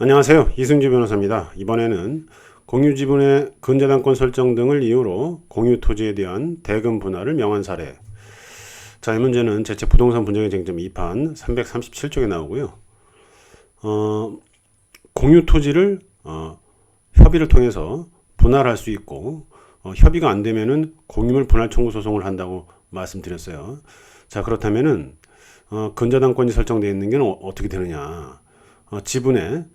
안녕하세요. 이승주 변호사입니다. 이번에는 공유지분의 근저당권 설정 등을 이유로 공유토지에 대한 대금 분할을 명한 사례. 자, 이 문제는 제체 부동산 분쟁의 쟁점 2판 337쪽에 나오고요. 공유토지를 협의를 통해서 분할할 수 있고 협의가 안 되면은 공유물 분할 청구 소송을 한다고 말씀드렸어요. 자, 그렇다면은 근저당권이 설정되어 있는 게 어떻게 되느냐? 지분의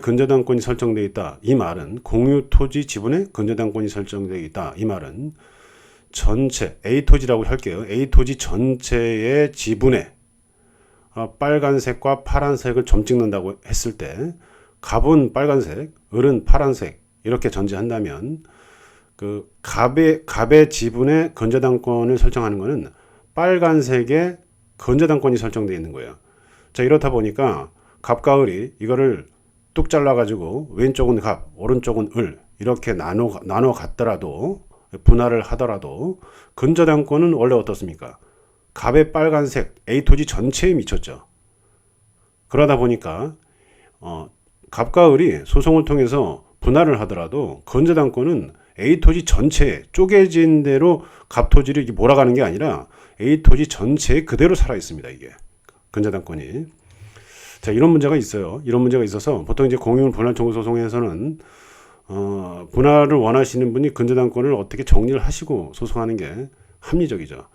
근저당권이 설정되어 있다. 이 말은 공유토지 지분의 근저당권이 설정되어 있다. 이 말은 전체 A토지라고 할게요. A토지 전체의 지분에 빨간색과 파란색을 점 찍는다고 했을 때 갑은 빨간색, 을은 파란색 이렇게 전제한다면 그 갑의 지분의 근저당권을 설정하는 것은 빨간색의 근저당권이 설정되어 있는 거예요. 자, 이렇다 보니까 갑과 을이 이거를 뚝 잘라가지고 왼쪽은 갑, 오른쪽은 을 이렇게 나눠 갔더라도 분할을 하더라도 근저당권은 원래 어떻습니까? 갑의 빨간색 A토지 전체에 미쳤죠. 그러다 보니까 갑과 을이 소송을 통해서 분할을 하더라도 근저당권은 A토지 전체에 쪼개진 대로 갑토지를 이렇게 몰아가는 게 아니라 A토지 전체에 그대로 살아 있습니다. 이게 근저당권이. 자, 이런 문제가 있어요. 이런 문제가 있어서 보통 이제 공유물 분할 청구 소송에서는 분할을 원하시는 분이 근저당권을 어떻게 정리를 하시고 소송하는 게 합리적이죠.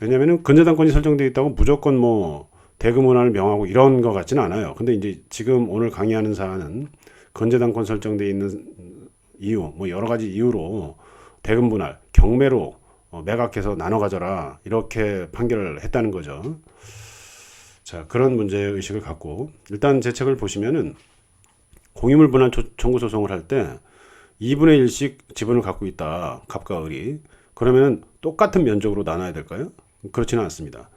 왜냐하면 근저당권이 설정되어 있다고 무조건 뭐 대금 분할을 명하고 이런 것 같지는 않아요. 근데 이제 지금 오늘 강의하는 사안은 근저당권 설정되어 있는 이유, 뭐 여러 가지 이유로 대금 분할, 경매로 매각해서 나눠 가져라 이렇게 판결을 했다는 거죠. 자, 그런 문제의식을 갖고 일단 제 책을 보시면은 공유물 분할 청구 소송을 할 때 2분의 1씩 지분을 갖고 있다. 갑과 을이. 그러면 똑같은 면적으로 나눠야 될까요? 그렇지는 않습니다.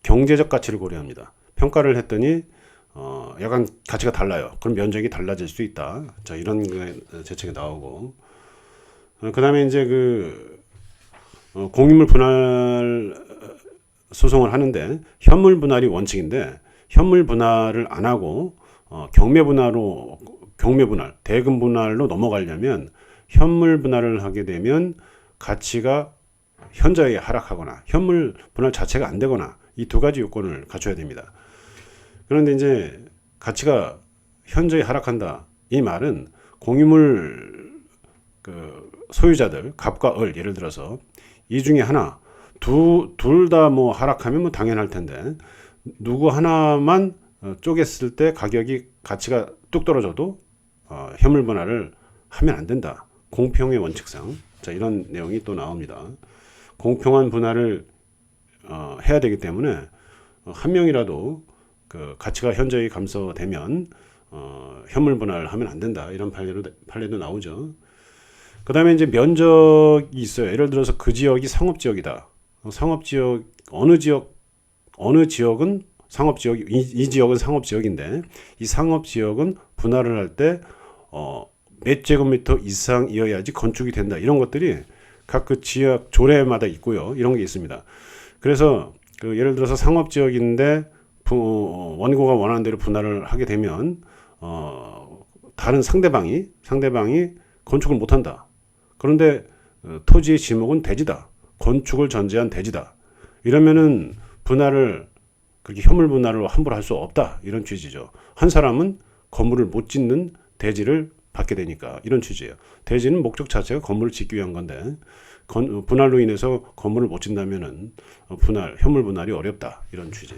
경제적 가치를 고려합니다. 평가를 했더니 약간 가치가 달라요. 그럼 면적이 달라질 수 있다. 자, 이런 게 제 책에 나오고 그 다음에 이제 공유물 분할 소송을 하는데 현물 분할이 원칙인데 현물 분할을 안 하고 경매 분할, 대금 분할로 넘어가려면 현물 분할을 하게 되면 가치가 현저히 하락하거나 현물 분할 자체가 안 되거나 이 두 가지 요건을 갖춰야 됩니다. 그런데 이제 가치가 현저히 하락한다. 이 말은 공유물 소유자들 갑과 을 예를 들어서 이 중에 하나 둘 다 뭐 하락하면 뭐 당연할 텐데 누구 하나만 쪼갰을 때 가치가 뚝 떨어져도 현물 분할을 하면 안 된다. 공평의 원칙상. 자, 이런 내용이 또 나옵니다. 공평한 분할을 해야 되기 때문에 한 명이라도 그 가치가 현저히 감소되면 현물 분할을 하면 안 된다. 이런 판례도 나오죠. 그 다음에 이제 면적이 있어요. 예를 들어서 그 지역이 상업지역이다. 상업지역 어느 지역은 상업지역 이 지역은 상업지역인데 이 상업지역은 분할을 할 때 몇 제곱미터 이상이어야지 건축이 된다. 이런 것들이 각 그 지역 조례마다 있고요. 이런 게 있습니다. 그래서 예를 들어서 상업지역인데 원고가 원하는 대로 분할을 하게 되면 다른 상대방이 건축을 못한다. 그런데 토지의 지목은 대지다. 건축을 전제한 대지다. 이러면은 분할을 그렇게 현물 분할을 함부로 할 수 없다. 이런 취지죠. 한 사람은 건물을 못 짓는 대지를 받게 되니까 이런 취지예요. 대지는 목적 자체가 건물을 짓기 위한 건데 분할로 인해서 건물을 못 짓는다면은 현물 분할이 어렵다. 이런 취지.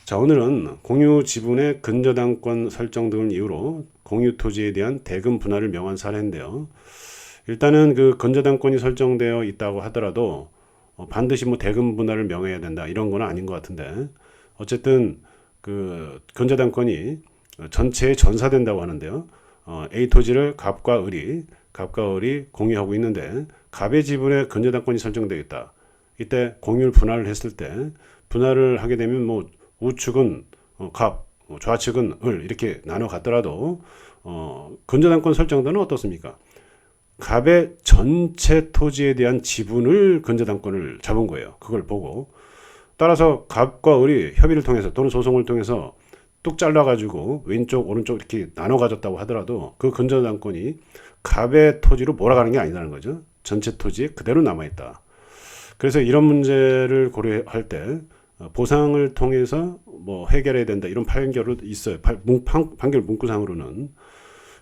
자, 오늘은 공유 지분의 근저당권 설정 등을 이유로 공유 토지에 대한 대금 분할을 명한 사례인데요. 일단은 그 근저당권이 설정되어 있다고 하더라도 반드시 뭐 대금 분할을 명해야 된다 이런 건 아닌 것 같은데 어쨌든 그 근저당권이 전체에 전사된다고 하는데요. A 토지를 갑과 을이 공유하고 있는데 갑의 지분에 근저당권이 설정되어 있다. 이때 공유를 분할을 했을 때 분할을 하게 되면 뭐 우측은 갑, 좌측은 을 이렇게 나눠 갔더라도 근저당권 설정도는 어떻습니까? 갑의 전체 토지에 대한 지분을 근저당권을 잡은 거예요. 그걸 보고 따라서 갑과 을이 협의를 통해서 또는 소송을 통해서 뚝 잘라가지고 왼쪽 오른쪽 이렇게 나눠 가졌다고 하더라도 그 근저당권이 갑의 토지로 몰아가는 게 아니라는 거죠. 전체 토지에 그대로 남아있다. 그래서 이런 문제를 고려할 때 보상을 통해서 뭐 해결해야 된다 이런 판결은 있어요. 판결 문구상으로는.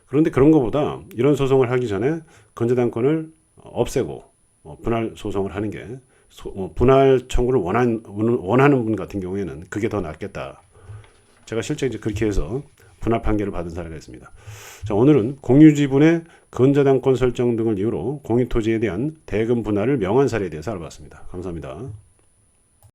그런데 그런 것보다 이런 소송을 하기 전에 근저당권을 없애고 분할 소송을 하는 게 분할 청구를 원하는 분 같은 경우에는 그게 더 낫겠다. 제가 실제 이제 그렇게 해서 분할 판결을 받은 사례가 있습니다. 자, 오늘은 공유지분의 근저당권 설정 등을 이유로 공유토지에 대한 대금 분할을 명한 사례에 대해서 알아봤습니다. 감사합니다.